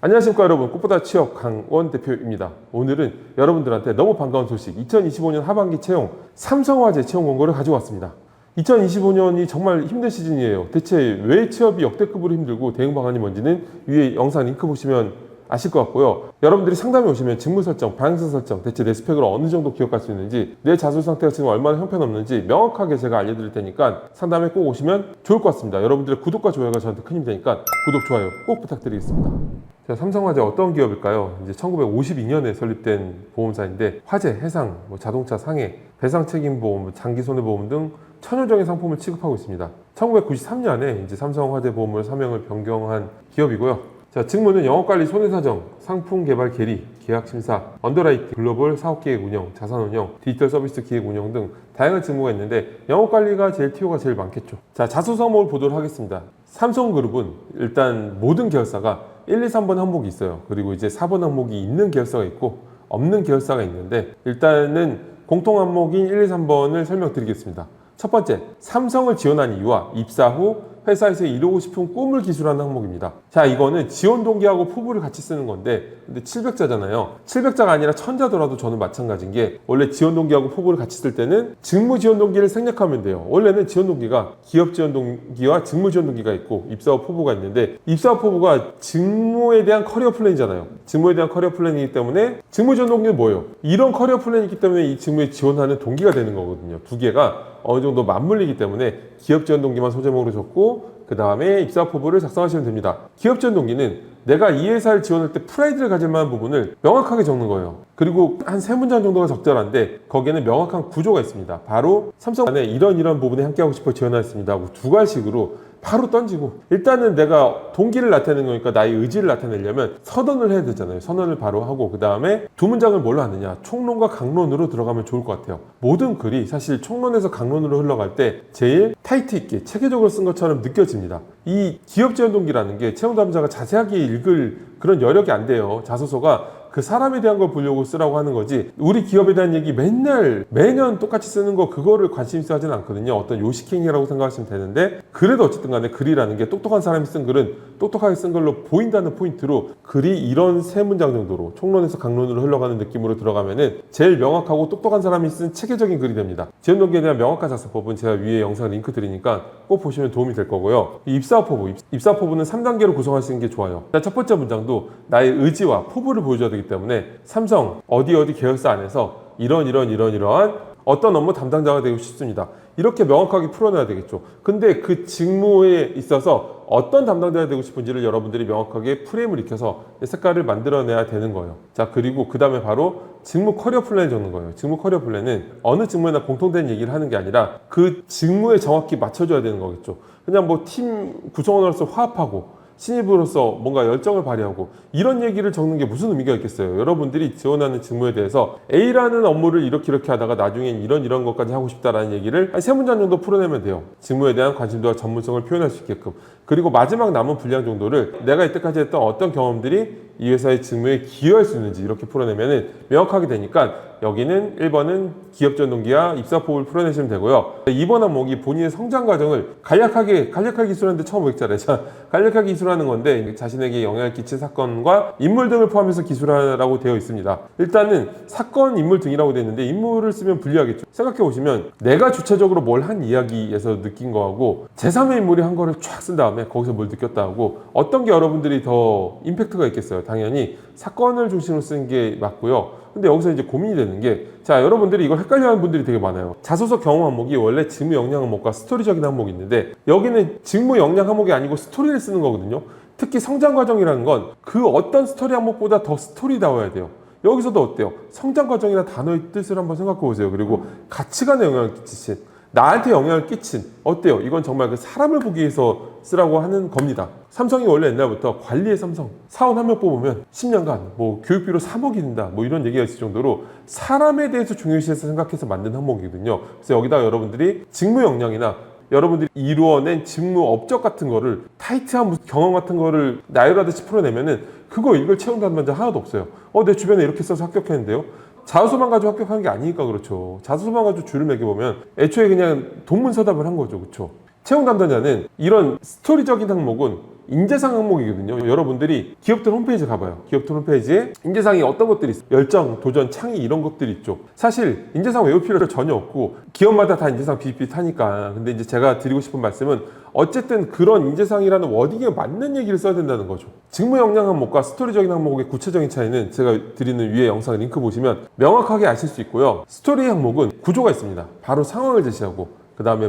안녕하십니까 여러분, 꽃보다 취업 강원 대표입니다. 오늘은 여러분들한테 너무 반가운 소식, 2025년 하반기 채용 삼성화재 채용 공고를 가지고 왔습니다. 2025년이 정말 힘든 시즌이에요. 대체 왜 취업이 역대급으로 힘들고 대응 방안이 뭔지는 위에 영상 링크 보시면 아실 것 같고요. 여러분들이 상담에 오시면 직무 설정, 방향성 설정, 대체 내 스펙을 어느 정도 기억할 수 있는지, 내 자수 상태가 지금 얼마나 형편없는지 명확하게 제가 알려드릴 테니까 상담에 꼭 오시면 좋을 것 같습니다. 여러분들의 구독과 좋아요가 저한테 큰 힘이 되니까 구독, 좋아요 꼭 부탁드리겠습니다. 자, 삼성화재 어떤 기업일까요? 이제 1952년에 설립된 보험사인데 화재, 해상, 자동차 상해, 배상 책임 보험, 장기 손해보험 등 천여 종의 상품을 취급하고 있습니다. 1993년에 이제 삼성화재 보험을 사명을 변경한 기업이고요. 자, 직무는 영업관리, 손해사정, 상품 개발 계리, 계약 심사, 언더라이팅, 글로벌 사업계획 운영, 자산 운영, 디지털 서비스 기획 운영 등 다양한 직무가 있는데 영업관리가 티오가 제일 많겠죠. 자, 자소 항목을 보도록 하겠습니다. 삼성그룹은 일단 모든 계열사가 1, 2, 3번 항목이 있어요. 그리고 이제 4번 항목이 있는 계열사가 있고 없는 계열사가 있는데 일단은 공통 항목인 1, 2, 3번을 설명드리겠습니다. 첫 번째, 삼성을 지원한 이유와 입사 후 회사에서 이루고 싶은 꿈을 기술하는 항목입니다. 자, 이거는 지원 동기하고 포부를 같이 쓰는 건데, 근데 700자잖아요. 700자가 아니라 1000자더라도 저는 마찬가지인 게, 원래 지원 동기하고 포부를 같이 쓸 때는 직무 지원 동기를 생략하면 돼요. 원래는 지원 동기가 기업 지원 동기와 직무 지원 동기가 있고 입사 후 포부가 있는데, 입사 후 포부가 직무에 대한 커리어 플랜이잖아요. 직무에 대한 커리어 플랜이기 때문에 직무 지원 동기는 뭐예요? 이런 커리어 플랜이 있기 때문에 이 직무에 지원하는 동기가 되는 거거든요. 두 개가 어느 정도 맞물리기 때문에 기업 지원 동기만 소제목으로 적고 그 다음에 입사 포부를 작성하시면 됩니다. 기업 지원 동기는 내가 이 회사를 지원할 때 프라이드를 가질 만한 부분을 명확하게 적는 거예요. 그리고 한 3문장 정도가 적절한데 거기에는 명확한 구조가 있습니다. 바로 삼성 안에 이런 부분에 함께하고 싶어 지원하였습니다 하고 두 가지식으로 바로 던지고, 일단은 내가 동기를 나타내는 거니까 나의 의지를 나타내려면 선언을 해야 되잖아요. 선언을 바로 하고 그 다음에 두 문장을 뭘로 하느냐, 총론과 강론으로 들어가면 좋을 것 같아요. 모든 글이 사실 총론에서 강론으로 흘러갈 때 제일 타이트 있게 체계적으로 쓴 것처럼 느껴집니다. 이 기업 지원 동기라는 게 채용 담당자가 자세하게 읽을 그런 여력이 안 돼요. 자소서가 그 사람에 대한 걸 보려고 쓰라고 하는 거지, 우리 기업에 대한 얘기 매년 똑같이 쓰는 거 그거를 관심 있어 하진 않거든요. 어떤 요식행위라고 생각하시면 되는데, 그래도 어쨌든 간에 글이라는 게 똑똑한 사람이 쓴 글은 똑똑하게 쓴 걸로 보인다는 포인트로 글이 이런 3문장 정도로 총론에서 강론으로 흘러가는 느낌으로 들어가면은 제일 명확하고 똑똑한 사람이 쓴 체계적인 글이 됩니다. 지원 동기에 대한 명확한 작성법은 제가 위에 영상 링크 드리니까 꼭 보시면 도움이 될 거고요. 입사 포부는 3단계로 구성하시는 게 좋아요. 첫 번째 문장도 나의 의지와 포부를 보여줘야 되기 때문에 삼성 어디 계열사 안에서 이러한 어떤 업무 담당자가 되고 싶습니다. 이렇게 명확하게 풀어내야 되겠죠. 근데 그 직무에 있어서 어떤 담당자가 되고 싶은지를 여러분들이 명확하게 프레임을 익혀서 색깔을 만들어내야 되는 거예요. 자, 그리고 그 다음에 바로 직무 커리어 플랜을 적는 거예요. 직무 커리어 플랜은 어느 직무에나 공통된 얘기를 하는 게 아니라 그 직무에 정확히 맞춰줘야 되는 거겠죠. 그냥 팀 구성원으로서 화합하고 신입으로서 뭔가 열정을 발휘하고 이런 얘기를 적는 게 무슨 의미가 있겠어요. 여러분들이 지원하는 직무에 대해서 A라는 업무를 이렇게 하다가 나중엔 이런 것까지 하고 싶다라는 얘기를 한 3문장 정도 풀어내면 돼요. 직무에 대한 관심도와 전문성을 표현할 수 있게끔. 그리고 마지막 남은 분량 정도를 내가 이때까지 했던 어떤 경험들이 이 회사의 직무에 기여할 수 있는지 이렇게 풀어내면 명확하게 되니까, 여기는 1번은 기업 지원 동기와 입사 포부를 풀어내시면 되고요. 2번 항목이 본인의 성장 과정을 간략하게 기술하는데 1500자래. 간략하게 기술하는 건데 자신에게 영향을 끼친 사건과 인물 등을 포함해서 기술하라고 되어 있습니다. 일단은 사건, 인물 등이라고 되어 있는데 인물을 쓰면 불리하겠죠. 생각해 보시면 내가 주체적으로 뭘 한 이야기에서 느낀 거하고 제3의 인물이 한 거를 쫙 쓴 다음에 거기서 뭘 느꼈다 하고 어떤 게 여러분들이 더 임팩트가 있겠어요. 당연히 사건을 중심으로 쓴 게 맞고요. 근데 여기서 이제 고민이 되는 게, 자, 여러분들이 이걸 헷갈려하는 분들이 되게 많아요. 자소서 경험 항목이 원래 직무 역량 항목과 스토리적인 항목이 있는데 여기는 직무 역량 항목이 아니고 스토리를 쓰는 거거든요. 특히 성장 과정이라는 건 그 어떤 스토리 항목보다 더 스토리다워야 돼요. 여기서도 어때요? 성장 과정이나 단어의 뜻을 한번 생각해 보세요. 그리고 가치관에 영향을 끼치신, 나한테 영향을 끼친, 어때요? 이건 정말 그 사람을 보기 위해서 쓰라고 하는 겁니다. 삼성이 원래 옛날부터 관리의 삼성, 사원 한 명 뽑으면 10년간 교육비로 3억이 든다 이런 얘기가 있을 정도로 사람에 대해서 중요시해서 생각해서 만든 항목이거든요. 그래서 여기다 여러분들이 직무 역량이나 여러분들이 이루어낸 직무 업적 같은 거를 타이트한 경험 같은 거를 나열하듯이 풀어내면은 그거 읽을 채용 담당자 하나도 없어요. 내 주변에 이렇게 써서 합격했는데요. 자소서만 가지고 합격하는 게 아니니까 그렇죠. 자소서만 가지고 줄을 매겨보면 애초에 그냥 동문서답을 한 거죠. 그렇죠. 채용 담당자는 이런 스토리적인 항목은 인재상 항목이거든요. 여러분들이 기업들 홈페이지 가봐요. 기업들 홈페이지에 인재상이 어떤 것들이 있어요. 열정, 도전, 창의 이런 것들이 있죠. 사실 인재상 외울 필요가 전혀 없고 기업마다 다 인재상 비슷비슷하니까. 근데 이제 제가 드리고 싶은 말씀은 어쨌든 그런 인재상이라는 워딩에 맞는 얘기를 써야 된다는 거죠. 직무 역량 항목과 스토리적인 항목의 구체적인 차이는 제가 드리는 위에 영상 링크 보시면 명확하게 아실 수 있고요. 스토리 항목은 구조가 있습니다. 바로 상황을 제시하고 그 다음에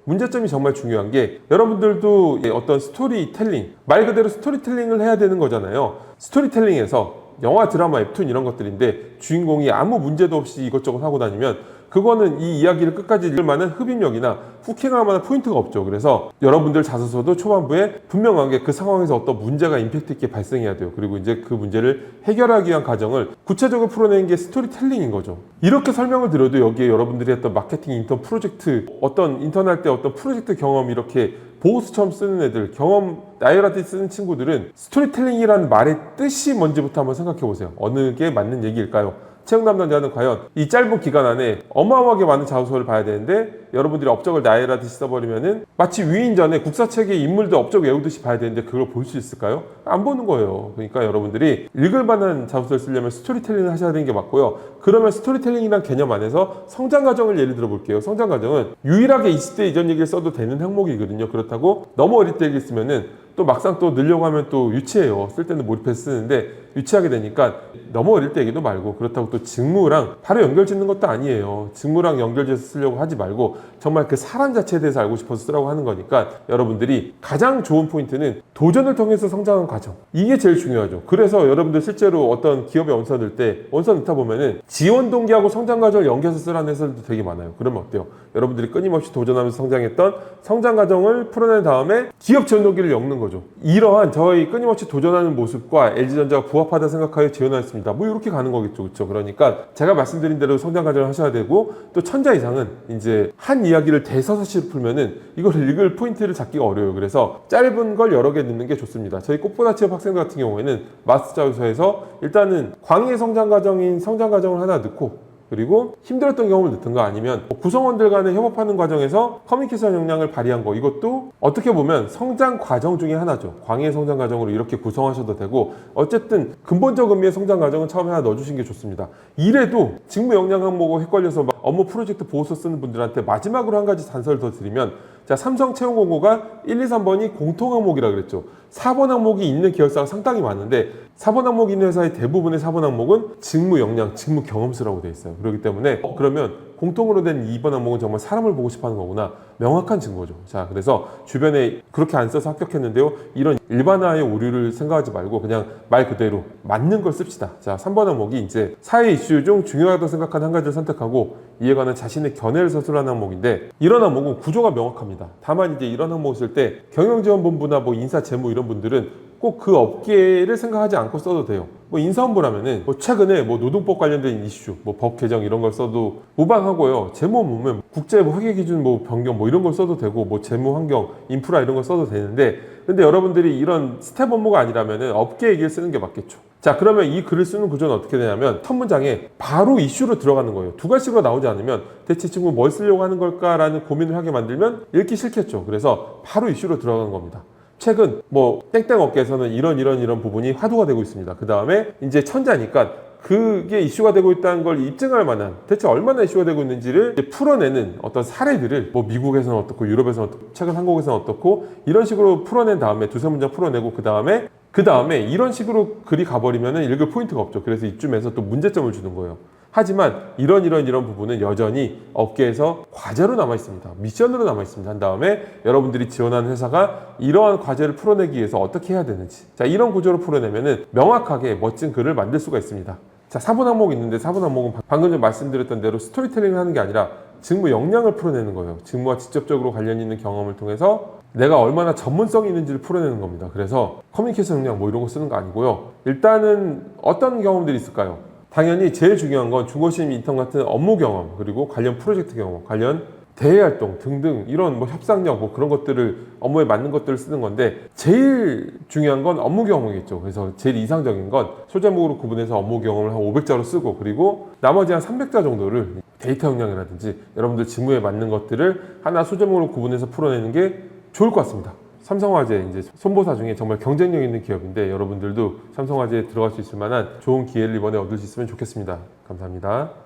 문제점이 정말 중요한 게 여러분들도 어떤 스토리텔링, 말 그대로 스토리텔링을 해야 되는 거잖아요. 스토리텔링에서 영화, 드라마, 웹툰 이런 것들인데 주인공이 아무 문제도 없이 이것저것 하고 다니면 그거는 이 이야기를 끝까지 읽을 만한 흡입력이나 후킹할 만한 포인트가 없죠. 그래서 여러분들 자소서도 초반부에 분명하게 그 상황에서 어떤 문제가 임팩트 있게 발생해야 돼요. 그리고 이제 그 문제를 해결하기 위한 과정을 구체적으로 풀어내는 게 스토리텔링인 거죠. 이렇게 설명을 드려도 여기에 여러분들이 했던 마케팅 인턴 프로젝트, 어떤 인턴 할 때 어떤 프로젝트 경험 이렇게 보호수처럼 쓰는 애들, 경험 나열하듯이 쓰는 친구들은 스토리텔링이라는 말의 뜻이 뭔지부터 한번 생각해 보세요. 어느 게 맞는 얘기일까요? 채용 담당자는 과연 이 짧은 기간 안에 어마어마하게 많은 자소서를 봐야 되는데 여러분들이 업적을 나열하듯이 써버리면은 마치 위인전에 국사책의 인물들 업적 외우듯이 봐야 되는데 그걸 볼 수 있을까요? 안 보는 거예요. 그러니까 여러분들이 읽을 만한 자소서를 쓰려면 스토리텔링을 하셔야 되는 게 맞고요. 그러면 스토리텔링이란 개념 안에서 성장 과정을 예를 들어 볼게요. 성장 과정은 유일하게 20대 이전 얘기를 써도 되는 항목이거든요. 그렇다고 너무 어릴 때 얘기 쓰면은 또 막상 또 넣으려고 하면 또 유치해요. 쓸 때는 몰입해서 쓰는데 유치하게 되니까 너무 어릴 때 얘기도 말고, 그렇다고 또 직무랑 바로 연결 짓는 것도 아니에요. 직무랑 연결해서 쓰려고 하지 말고 정말 그 사람 자체에 대해서 알고 싶어서 쓰라고 하는 거니까 여러분들이 가장 좋은 포인트는 도전을 통해서 성장한 과정, 이게 제일 중요하죠. 그래서 여러분들 실제로 어떤 기업에 원서 넣을 때 원서 넣다 보면은 지원 동기하고 성장 과정을 연결해서 쓰라는 해설도 되게 많아요. 그러면 어때요? 여러분들이 끊임없이 도전하면서 성장했던 성장 과정을 풀어낸 다음에 기업 지원 동기를 엮는 거죠. 이러한 저희 끊임없이 도전하는 모습과 LG전자가 부합하다 생각하여 지원하였습니다. 뭐 이렇게 가는 거겠죠. 그렇죠? 그러니까 제가 말씀드린 대로 성장 과정을 하셔야 되고, 또 천자 이상은 이제 한 이야기를 대서사시로 풀면은 이걸 읽을 포인트를 잡기가 어려워요. 그래서 짧은 걸 여러 개 넣는 게 좋습니다. 저희 꽃보다 취업 학생들 같은 경우에는 마스터 자소서에서 일단은 광의 성장 과정인 성장 과정을 하나 넣고, 그리고 힘들었던 경험을 넣든가 아니면 구성원들 간에 협업하는 과정에서 커뮤니케이션 역량을 발휘한 거, 이것도 어떻게 보면 성장 과정 중에 하나죠. 광의 성장 과정으로 이렇게 구성하셔도 되고, 어쨌든 근본적 의미의 성장 과정은 처음에 하나 넣어주신 게 좋습니다. 이래도 직무 역량 항목하고 헷갈려서 막 업무 프로젝트 보고서 쓰는 분들한테 마지막으로 한 가지 단서를 더 드리면, 자, 삼성 채용 공고가 1, 2, 3번이 공통 항목이라 그랬죠. 4번 항목이 있는 기업사가 상당히 많은데 4번 항목이 있는 회사의 대부분의 4번 항목은 직무 역량, 직무 경험수라고 되어 있어요. 그렇기 때문에 그러면 공통으로 된 2번 항목은 정말 사람을 보고 싶어 하는 거구나, 명확한 증거죠. 자, 그래서 주변에 그렇게 안 써서 합격했는데요, 이런 일반화의 오류를 생각하지 말고 그냥 말 그대로 맞는 걸 씁시다. 자, 3번 항목이 이제 사회 이슈 중 중요하다고 생각하는 한 가지를 선택하고 이에 관한 자신의 견해를 서술하는 항목인데, 이런 항목은 구조가 명확합니다. 다만 이제 이런 항목을 쓸 때 경영지원본부나 뭐 인사 재무 이런 분들은 꼭 그 업계를 생각하지 않고 써도 돼요. 뭐 인사본부라면은 뭐 최근에 뭐 노동법 관련된 이슈, 뭐 법 개정 이런 걸 써도 무방하고요. 재무 보면 국제 뭐 회계 기준 뭐 변경 뭐 이런 걸 써도 되고, 뭐 재무 환경, 인프라 이런 걸 써도 되는데, 근데 여러분들이 이런 스텝 업무가 아니라면은 업계 얘기를 쓰는 게 맞겠죠. 자, 그러면 이 글을 쓰는 구조는 어떻게 되냐면 첫 문장에 바로 이슈로 들어가는 거예요. 두 가지로 나오지 않으면 대체 친구 뭘 쓰려고 하는 걸까라는 고민을 하게 만들면 읽기 싫겠죠. 그래서 바로 이슈로 들어가는 겁니다. 최근 뭐 땡땡 업계에서는 이런 부분이 화두가 되고 있습니다. 그 다음에 이제 천자니까 그게 이슈가 되고 있다는 걸 입증할 만한, 대체 얼마나 이슈가 되고 있는지를 풀어내는 어떤 사례들을 뭐 미국에서는 어떻고 유럽에서는 어떻고 최근 한국에서는 어떻고 이런 식으로 풀어낸 다음에 두세 문장 풀어내고 그 다음에 이런 식으로 글이 가버리면 읽을 포인트가 없죠. 그래서 이쯤에서 또 문제점을 주는 거예요. 하지만 이런 부분은 여전히 업계에서 과제로 남아 있습니다. 미션으로 남아 있습니다. 한 다음에 여러분들이 지원하는 회사가 이러한 과제를 풀어내기 위해서 어떻게 해야 되는지, 자, 이런 구조로 풀어내면은 명확하게 멋진 글을 만들 수가 있습니다. 자, 4번 항목이 있는데 4번 항목은 방금 전 말씀드렸던 대로 스토리텔링을 하는 게 아니라 직무 역량을 풀어내는 거예요. 직무와 직접적으로 관련 있는 경험을 통해서 내가 얼마나 전문성이 있는지를 풀어내는 겁니다. 그래서 커뮤니케이션 역량 뭐 이런 거 쓰는 거 아니고요. 일단은 어떤 경험들이 있을까요? 당연히 제일 중요한 건 중고심 인턴 같은 업무 경험, 그리고 관련 프로젝트 경험, 관련 대외 활동 등등 이런 뭐 협상력 뭐 그런 것들을 업무에 맞는 것들을 쓰는 건데, 제일 중요한 건 업무 경험이겠죠. 그래서 제일 이상적인 건 소제목으로 구분해서 업무 경험을 한 500자로 쓰고, 그리고 나머지 한 300자 정도를 데이터 역량이라든지 여러분들 직무에 맞는 것들을 하나 소제목으로 구분해서 풀어내는 게 좋을 것 같습니다. 삼성화재 이제 손보사 중에 정말 경쟁력 있는 기업인데 여러분들도 삼성화재에 들어갈 수 있을 만한 좋은 기회를 이번에 얻을 수 있으면 좋겠습니다. 감사합니다.